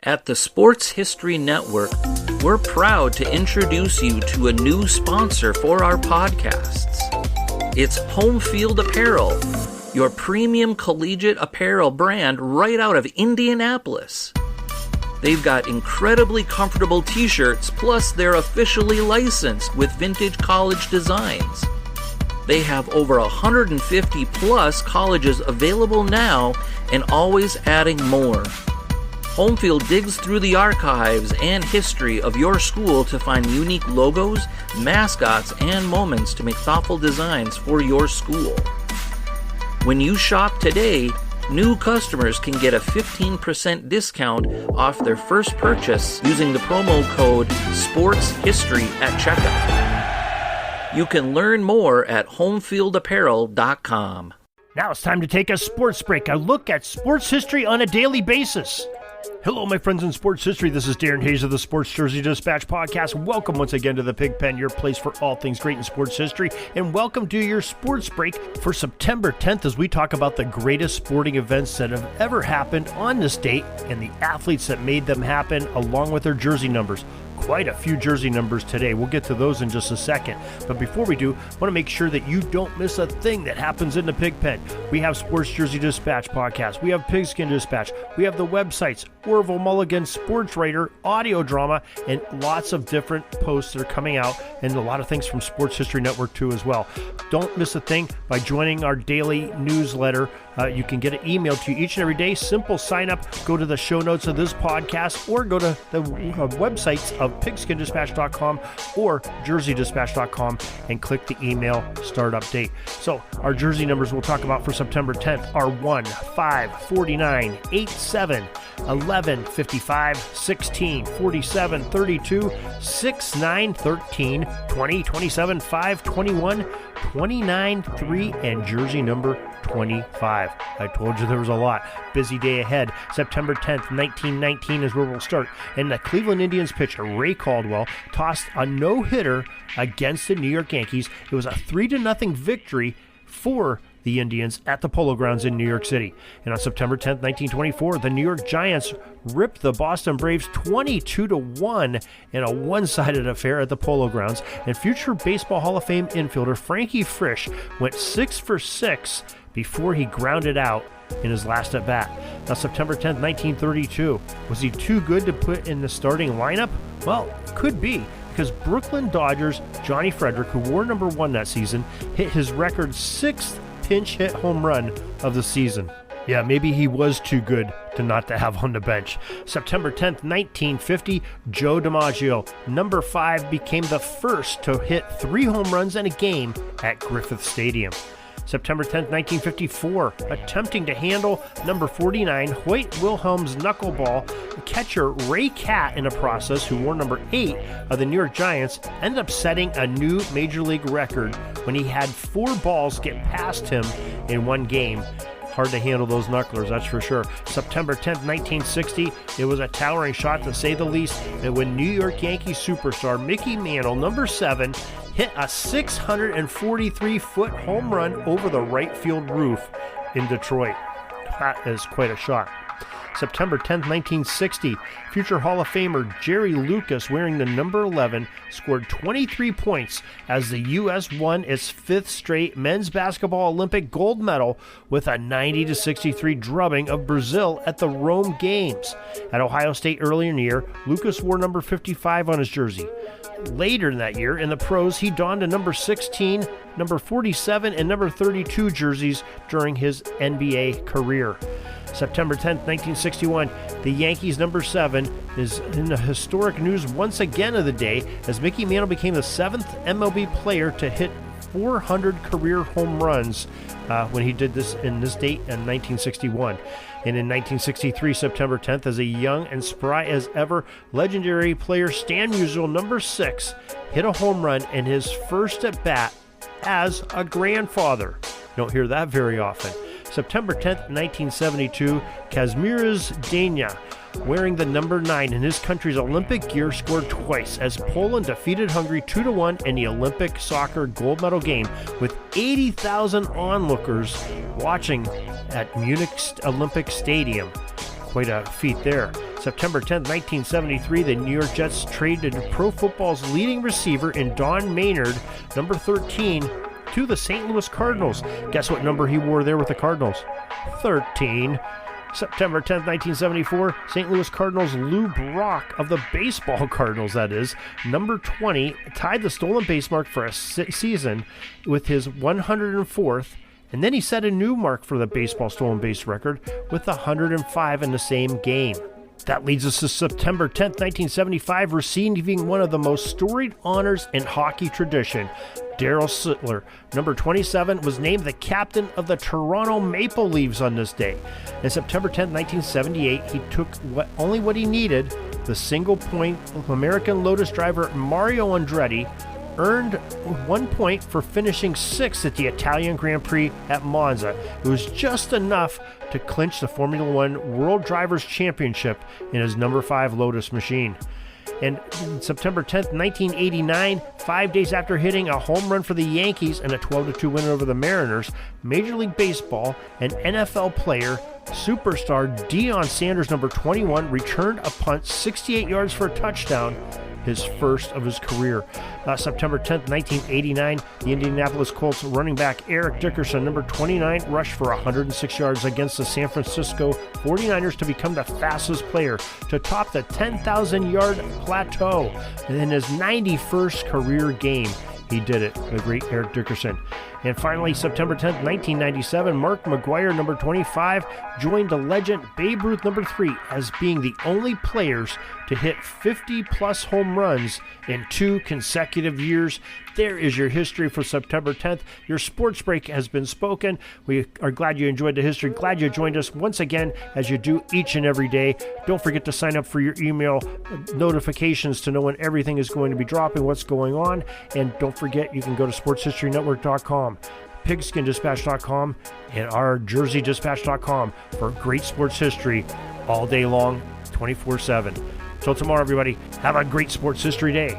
At the Sports History Network, we're proud to introduce you to a new sponsor for our podcasts. It's Home Field Apparel, your premium collegiate apparel brand right out of Indianapolis. They've got incredibly comfortable t-shirts, plus they're officially licensed with vintage college designs. They have over 150 plus colleges available now and always adding more. Homefield digs through the archives and history of your school to find unique logos, mascots, and moments to make thoughtful designs for your school. When you shop today, new customers can get a 15% discount off their first purchase using the promo code SPORTSHISTORY at checkout. You can learn more at homefieldapparel.com. Now it's time to take a sports break, a look at sports history on a daily basis. Hello, my friends in sports history. This is Darren Hayes of the Sports Jersey Dispatch podcast. Welcome once again to the Pig Pen, your place for all things great in sports history. And welcome to your sports break for September 10th as we talk about the greatest sporting events that have ever happened on this date and the athletes that made them happen along with their jersey numbers. Quite a few jersey numbers today. We'll get to those in just a second. But before we do, I want to make sure that you don't miss a thing that happens in the Pig Pen. We have Sports Jersey Dispatch podcast. We have Pigskin Dispatch. We have the websites, Orville Mulligan, Sports Writer, Audio Drama, and lots of different posts that are coming out, and a lot of things from Sports History Network too as well. Don't miss a thing by joining our daily newsletter. You can get it emailed to you each and every day. Simple sign up. Go to the show notes of this podcast or go to the websites of pigskindispatch.com or jerseydispatch.com and click the email start update. So our jersey numbers we'll talk about for September 10th are 1, 5, 49, 8, 7, 11, 55, 16, 47, 32, 6, 9, 13, 20, 27, 5, 21, 29, 3, and jersey number 25. I told you there was a lot. Busy day ahead. September 10th, 1919 is where we'll start. And the Cleveland Indians pitcher Ray Caldwell tossed a no-hitter against the New York Yankees. It was a 3-0 victory for the Indians at the Polo Grounds in New York City. And on September 10th, 1924, the New York Giants ripped the Boston Braves 22-1 in a one-sided affair at the Polo Grounds. And future Baseball Hall of Fame infielder Frankie Frisch went 6 for 6 before he grounded out in his last at-bat. Now, September 10th, 1932. Was he too good to put in the starting lineup? Well, could be, because Brooklyn Dodgers' Johnny Frederick, who wore number 1 that season, hit his record 6th pinch hit home run of the season. Yeah, maybe he was too good to not to have on the bench. September 10th, 1950, Joe DiMaggio, number 5, became the first to hit 3 home runs in a game at Griffith Stadium. September 10th, 1954, attempting to handle number 49, Hoyt Wilhelm's knuckleball, catcher Ray Catt in the process, who wore number 8 of the New York Giants, ended up setting a new Major League record when he had 4 balls get past him in one game. Hard to handle those knucklers, that's for sure. September 10th, 1960, it was a towering shot to say the least, and when New York Yankees superstar Mickey Mantle, number 7, hit a 643-foot home run over the right field roof in Detroit. That is quite a shot. September 10th, 1960, future Hall of Famer Jerry Lucas, wearing the number 11, scored 23 points as the U.S. won its 5th straight men's basketball Olympic gold medal with a 90-63 drubbing of Brazil at the Rome Games. At Ohio State earlier in the year, Lucas wore number 55 on his jersey. Later in that year, in the pros, he donned a number 16, number 47, and number 32 jerseys during his NBA career. September 10th, 1961, the Yankees' number 7 is in the historic news once again of the day as Mickey Mantle became the 7th MLB player to hit 400 career home runs when he did this in this date in 1961. And in 1963, September 10th, as a young and spry as ever, legendary player Stan Musial, number 6, hit a home run in his first at-bat as a grandfather. You don't hear that very often. September 10th, 1972, Kazimierz Dania, wearing the number 9 in his country's Olympic gear, scored twice as Poland defeated Hungary 2-1 in the Olympic soccer gold medal game, with 80,000 onlookers watching at Munich Olympic Stadium. Quite a feat there. September 10th, 1973, the New York Jets traded pro football's leading receiver in Don Maynard, number 13, to the St. Louis Cardinals. Guess what number he wore there with the Cardinals? 13. September 10th, 1974, St. Louis Cardinals Lou Brock of the baseball Cardinals, that is, number 20, tied the stolen base mark for a season with his 104th, and then he set a new mark for the baseball stolen base record with 105 in the same game. That leads us to September 10th, 1975, receiving one of the most storied honors in hockey tradition. Darryl Sittler, number 27, was named the captain of the Toronto Maple Leafs on this day. And September 10th, 1978, he took only what he needed. The single-point American Lotus driver Mario Andretti earned 1 point for finishing 6th at the Italian Grand Prix at Monza. It was just enough to clinch the Formula One World Drivers' Championship in his number 5 Lotus machine. And September 10th, 1989, 5 days after hitting a home run for the Yankees and a 12-2 win over the Mariners, Major League Baseball and NFL player, superstar Deion Sanders, number 21, returned a punt 68 yards for a touchdown, his first of his career. September 10th, 1989, the Indianapolis Colts running back Eric Dickerson, number 29, rushed for 106 yards against the San Francisco 49ers to become the fastest player to top the 10,000-yard plateau in his 91st career game. He did it, the great Eric Dickerson. And finally, September 10th, 1997, Mark McGwire, number 25, joined the legend Babe Ruth, number 3, as being the only players to hit 50-plus home runs in 2 consecutive years. There is your history for September 10th. Your sports break has been spoken. We are glad you enjoyed the history. Glad you joined us once again, as you do each and every day. Don't forget to sign up for your email notifications to know when everything is going to be dropping, what's going on. And don't forget, you can go to sportshistorynetwork.com, pigskindispatch.com, and our jerseydispatch.com for great sports history all day long, 24/7. Till tomorrow, everybody, have a great sports history day.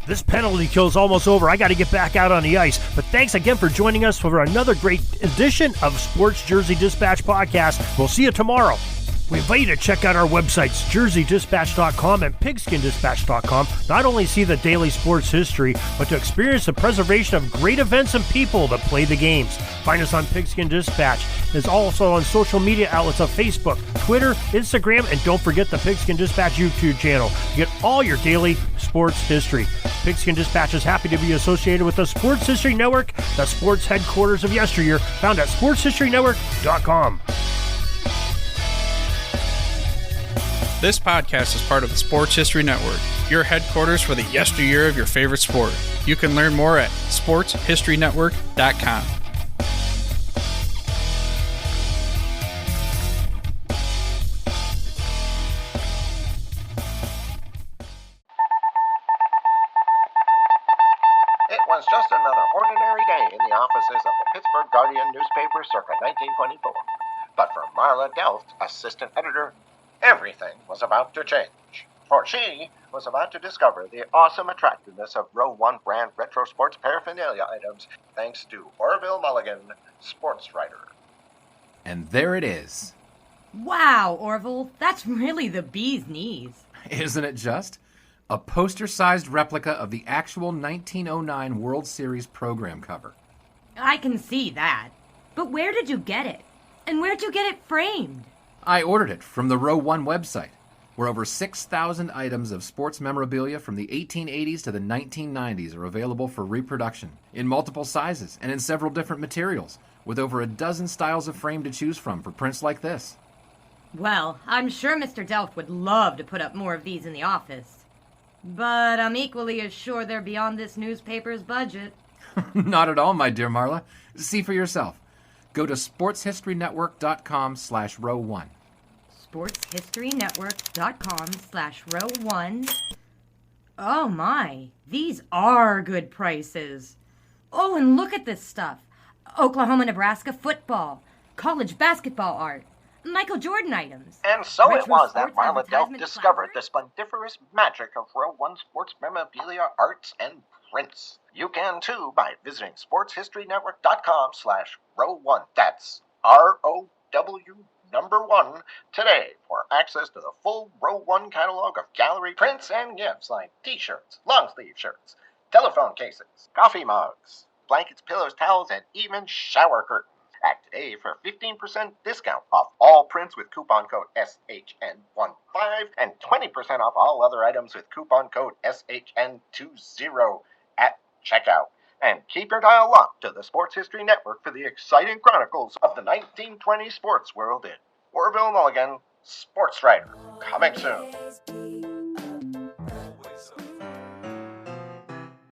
This penalty kill is almost over. I got to get back out on the ice. But thanks again for joining us for another great edition of Sports Jersey Dispatch Podcast. We'll see you tomorrow. We invite you to check out our websites, jerseydispatch.com and pigskindispatch.com. Not only see the daily sports history, but to experience the preservation of great events and people that play the games. Find us on Pigskin Dispatch. It's also on social media outlets of Facebook, Twitter, Instagram, and don't forget the Pigskin Dispatch YouTube channel. You get all your daily sports history. Pigskin Dispatch is happy to be associated with the Sports History Network, the sports headquarters of yesteryear, found at sportshistorynetwork.com. This podcast is part of the Sports History Network, your headquarters for the yesteryear of your favorite sport. You can learn more at sportshistorynetwork.com. It was just another ordinary day in the offices of the Pittsburgh Guardian newspaper circa 1924. But for Marla Delft, assistant editor, everything was about to change, for she was about to discover the awesome attractiveness of Row 1 brand retro sports paraphernalia items thanks to Orville Mulligan, sports writer. And there it is. Wow, Orville, that's really the bee's knees. Isn't it just? A poster-sized replica of the actual 1909 World Series program cover. I can see that. But where did you get it? And where'd you get it framed? I ordered it from the Row 1 website, where over 6,000 items of sports memorabilia from the 1880s to the 1990s are available for reproduction, in multiple sizes and in several different materials, with over a dozen styles of frame to choose from for prints like this. Well, I'm sure Mr. Delft would love to put up more of these in the office. But I'm equally as sure they're beyond this newspaper's budget. Not at all, my dear Marla. See for yourself. Go to sportshistorynetwork.com/row1. sportshistorynetwork.com/row1. Oh my, these are good prices. Oh, and look at this stuff. Oklahoma-Nebraska football, college basketball art, Michael Jordan items. And so it retro was that sports Marla Delft advertisement discovered the classics. splendiferous magic of Row 1 sports memorabilia, arts, and prints. You can too by visiting sportshistorynetwork.com/row1. That's ROW #1 today for access to the full Row 1 catalog of gallery prints and gifts like t-shirts, long-sleeve shirts, telephone cases, coffee mugs, blankets, pillows, towels, and even shower curtains. Act today for a 15% discount off all prints with coupon code SHN15 and 20% off all other items with coupon code SHN20 at checkout. And keep your dial locked to the Sports History Network for the exciting chronicles of the 1920 sports world in Orville Mulligan, Sports Writer. Coming soon.